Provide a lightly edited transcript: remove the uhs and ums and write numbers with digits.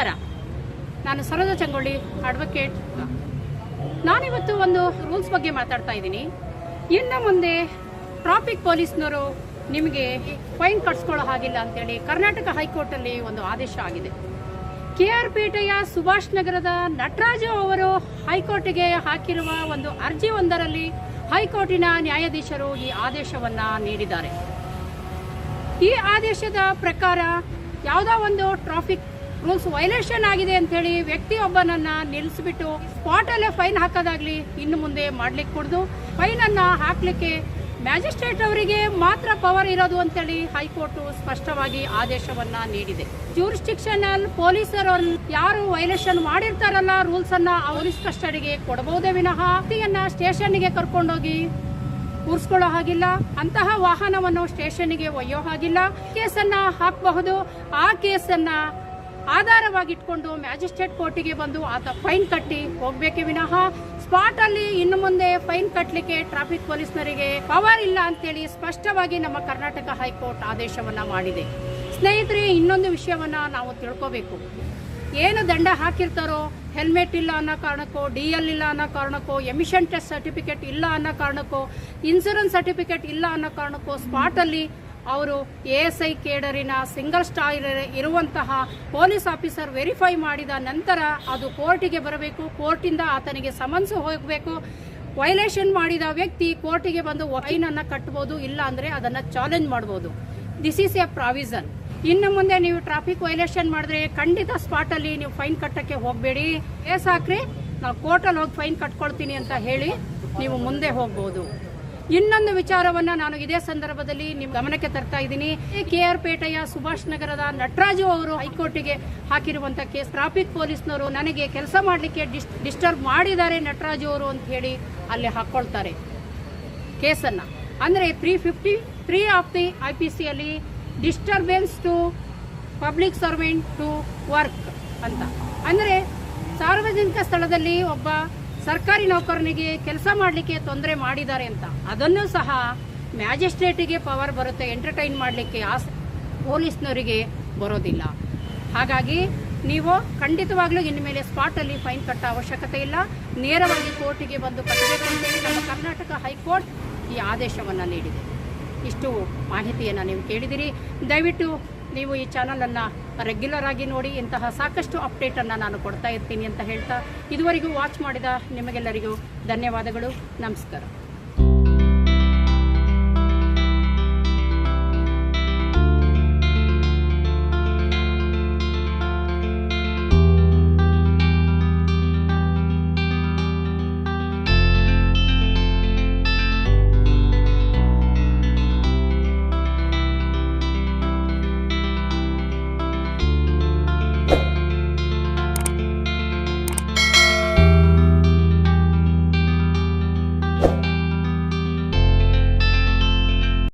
ನಮಸ್ಕಾರ. ನಾನು ಸರೋಜ ಚಂಗೊಳ್ಳಿ, ಅಡ್ವೊಕೇಟ್. ನಾನಿವತ್ತು ಒಂದು ರೂಲ್ಸ್ ಬಗ್ಗೆ ಮಾತಾಡ್ತಾ ಇದ್ದೀನಿ. ಇನ್ನು ಮುಂದೆ ಟ್ರಾಫಿಕ್ ಪೊಲೀಸ್ನವರು ನಿಮಗೆ ಫೈನ್ ಕಟ್ಸ್ಕೊಳ್ಳೋ ಹಾಗಿಲ್ಲ ಅಂತೇಳಿ ಕರ್ನಾಟಕ ಹೈಕೋರ್ಟಲ್ಲಿ ಒಂದು ಆದೇಶ ಆಗಿದೆ. ಕೆಆರ್ ಪೇಟೆಯ ಸುಭಾಷ್ ನಗರದ ನಟರಾಜು ಅವರು ಹೈಕೋರ್ಟ್ಗೆ ಹಾಕಿರುವ ಒಂದು ಅರ್ಜಿ ಒಂದರಲ್ಲಿ ಹೈಕೋರ್ಟಿನ ನ್ಯಾಯಾಧೀಶರು ಈ ಆದೇಶವನ್ನ ನೀಡಿದ್ದಾರೆ. ಈ ಆದೇಶದ ಪ್ರಕಾರ ಯಾವುದೋ ಒಂದು ಟ್ರಾಫಿಕ್ ರೂಲ್ಸ್ ವೈಲೇಷನ್ ಆಗಿದೆ ಅಂತ ಹೇಳಿ ವ್ಯಕ್ತಿಯೊಬ್ಬನನ್ನ ನಿಲ್ಲಿಸಿಬಿಟ್ಟು ಸ್ಪಾಟ್ ಅಲ್ಲೇ ಫೈನ್ ಹಾಕೋದಾಗ್ಲಿ ಇನ್ನು ಮುಂದೆ ಮಾಡ್ಲಿಕ್ಕೆ ಕೊಡದು. ಫೈನ್ ಅನ್ನ ಹಾಕ್ಲಿಕ್ಕೆ ಮ್ಯಾಜಿಸ್ಟ್ರೇಟ್ ಅವರಿಗೆ ಮಾತ್ರ ಪವರ್ ಇರೋದು ಅಂತೇಳಿ ಹೈಕೋರ್ಟ್ ಸ್ಪಷ್ಟವಾಗಿ ಆದೇಶವನ್ನ ನೀಡಿದೆ. ಜ್ಯೂರಿಸ್ಡಿಕ್ಷನಲ್ ಪೊಲೀಸರು ಯಾರು ವೈಲೇಷನ್ ಮಾಡಿರ್ತಾರಲ್ಲ ರೂಲ್ಸ್ ಅನ್ನ ಪೊಲೀಸ್ ಕಸ್ಟಡಿಗೆ ಕೊಡಬಹುದೇ ವಿನಃ ಸ್ಟೇಷನ್ಗೆ ಕರ್ಕೊಂಡೋಗಿ ಕೂರಿಸ್ಕೊಳ್ಳೋ ಹಾಗಿಲ್ಲ. ಅಂತಹ ವಾಹನವನ್ನು ಸ್ಟೇಷನ್ಗೆ ಒಯ್ಯೋ ಹಾಗಿಲ್ಲ. ಕೇಸನ್ನ ಹಾಕಬಹುದು. ಆ ಕೇಸನ್ನ ಆಧಾರವಾಗಿಟ್ಕೊಂಡು ಮ್ಯಾಜಿಸ್ಟ್ರೇಟ್ ಕೋರ್ಟಿಗೆ ಬಂದು ಆತ ಫೈನ್ ಕಟ್ಟಿ ಹೋಗ್ಬೇಕೆ ವಿನಃ ಸ್ಪಾಟ್ ಅಲ್ಲಿ ಇನ್ನು ಮುಂದೆ ಫೈನ್ ಕಟ್ಟಲಿಕ್ಕೆ ಟ್ರಾಫಿಕ್ ಪೊಲೀಸ್ನರಿಗೆ ಪವರ್ ಇಲ್ಲ ಅಂತೇಳಿ ಸ್ಪಷ್ಟವಾಗಿ ನಮ್ಮ ಕರ್ನಾಟಕ ಹೈಕೋರ್ಟ್ ಆದೇಶವನ್ನ ಮಾಡಿದೆ. ಸ್ನೇಹಿತರೆ, ಇನ್ನೊಂದು ವಿಷಯವನ್ನ ನಾವು ತಿಳ್ಕೋಬೇಕು. ಏನು ದಂಡ ಹಾಕಿರ್ತಾರೋ, ಹೆಲ್ಮೆಟ್ ಇಲ್ಲ ಅನ್ನೋ ಕಾರಣಕ್ಕೋ, DL ಇಲ್ಲ ಅನ್ನೋ ಕಾರಣಕ್ಕೋ, ಎಮಿಷನ್ ಟೆಸ್ಟ್ ಸರ್ಟಿಫಿಕೇಟ್ ಇಲ್ಲ ಅನ್ನೋ ಕಾರಣಕ್ಕೋ, ಇನ್ಸೂರೆನ್ಸ್ ಸರ್ಟಿಫಿಕೇಟ್ ಇಲ್ಲ ಅನ್ನೋ ಕಾರಣಕ್ಕೋ ಸ್ಪಾಟ್ ಅಲ್ಲಿ ಅವರು ASI ಕೇಡರಿನ ಸಿಂಗಲ್ ಸ್ಟಾರ್ ಇರುವಂತಹ ಪೊಲೀಸ್ ಆಫೀಸರ್ ವೆರಿಫೈ ಮಾಡಿದ ನಂತರ ಅದು ಕೋರ್ಟಿಗೆ ಬರಬೇಕು. ಕೋರ್ಟಿಂದ ಆತನಿಗೆ ಸಮನ್ಸ್ ಹೋಗಬೇಕು. ವೈಲೇಷನ್ ಮಾಡಿದ ವ್ಯಕ್ತಿ ಕೋರ್ಟಿಗೆ ಬಂದು ಫೈನ್ ಅನ್ನ ಕಟ್ಟಬಹುದು, ಇಲ್ಲ ಅಂದ್ರೆ ಅದನ್ನ ಚಾಲೆಂಜ್ ಮಾಡಬಹುದು. This is A provision. ಇನ್ನು ಮುಂದೆ ನೀವು ಟ್ರಾಫಿಕ್ ವೈಲೇಷನ್ ಮಾಡಿದ್ರೆ ಖಂಡಿತ ಸ್ಪಾಟ್ ಅಲ್ಲಿ ನೀವು ಫೈನ್ ಕಟ್ಟಕ್ಕೆ ಹೋಗಬೇಡಿ. ಕೇಸ್ ಹಾಕ್ರಿ, ನಾವು ಕೋರ್ಟಲ್ಲಿ ಹೋಗಿ ಫೈನ್ ಕಟ್ಕೊಳ್ತೀನಿ ಅಂತ ಹೇಳಿ ನೀವು ಮುಂದೆ ಹೋಗಬಹುದು. ಇನ್ನೊಂದು ವಿಚಾರವನ್ನ ನಾನು ಇದೇ ಸಂದರ್ಭದಲ್ಲಿ ನಿಮ್ಮ ಗಮನಕ್ಕೆ ತರ್ತಾ ಇದ್ದೀನಿ. KR ಪೇಟೆಯ ಸುಭಾಷ್ ನಗರದ ನಟರಾಜು ಅವರು ಹೈಕೋರ್ಟಿಗೆ ಹಾಕಿರುವಂತಹ ಕೇಸ್, ಟ್ರಾಫಿಕ್ ಪೊಲೀಸ್ನವರು ನನಗೆ ಕೆಲಸ ಮಾಡಲಿಕ್ಕೆ ಡಿಸ್ಟರ್ಬ್ ಮಾಡಿದ್ದಾರೆ ನಟರಾಜು ಅವರು ಅಂತ ಹೇಳಿ ಅಲ್ಲಿ ಹಾಕೊಳ್ತಾರೆ ಕೇಸನ್ನ. ಅಂದ್ರೆ 353 ಆಫ್ ದಿ IPC ಅಲ್ಲಿ disturbance to public servant to work ಅಂತ. ಅಂದ್ರೆ ಸಾರ್ವಜನಿಕ ಸ್ಥಳದಲ್ಲಿ ಒಬ್ಬ ಸರ್ಕಾರಿ ನೌಕರನಿಗೆ ಕೆಲಸ ಮಾಡಲಿಕ್ಕೆ ತೊಂದರೆ ಮಾಡಿದ್ದಾರೆ ಅಂತ. ಅದನ್ನು ಸಹ ಮ್ಯಾಜಿಸ್ಟ್ರೇಟಿಗೆ ಪವರ್ ಬರುತ್ತೆ, ಎಂಟರ್ಟೈನ್ ಮಾಡಲಿಕ್ಕೆ ಪೊಲೀಸ್ನವರಿಗೆ ಬರೋದಿಲ್ಲ. ಹಾಗಾಗಿ ನೀವು ಖಂಡಿತವಾಗ್ಲೂ ಇನ್ನು ಮೇಲೆ ಸ್ಪಾಟ್ ಅಲ್ಲಿ ಫೈನ್ ಕಟ್ಟೋ ಅವಶ್ಯಕತೆ ಇಲ್ಲ. ನೇರವಾಗಿ ಕೋರ್ಟಿಗೆ ಬಂದು ಕಟ್ಟಬೇಕು ಅಂತೇಳಿ ನಮ್ಮ ಕರ್ನಾಟಕ ಹೈಕೋರ್ಟ್ ಈ ಆದೇಶವನ್ನು ನೀಡಿದೆ. ಇಷ್ಟು ಮಾಹಿತಿಯನ್ನು ನೀವು ಕೇಳಿದಿರಿ. ದಯವಿಟ್ಟು ನೀವು ಈ ಚಾನಲನ್ನು ರೆಗ್ಯುಲರ್ ಆಗಿ ನೋಡಿ. ಇಂತಹ ಸಾಕಷ್ಟು ಅಪ್ಡೇಟನ್ನು ನಾನು ಕೊಡ್ತಾ ಇರ್ತೀನಿ ಅಂತ ಹೇಳ್ತಾ ಇದುವರೆಗೂ ವಾಚ್ ಮಾಡಿದ ನಿಮಗೆಲ್ಲರಿಗೂ ಧನ್ಯವಾದಗಳು. ನಮಸ್ಕಾರ.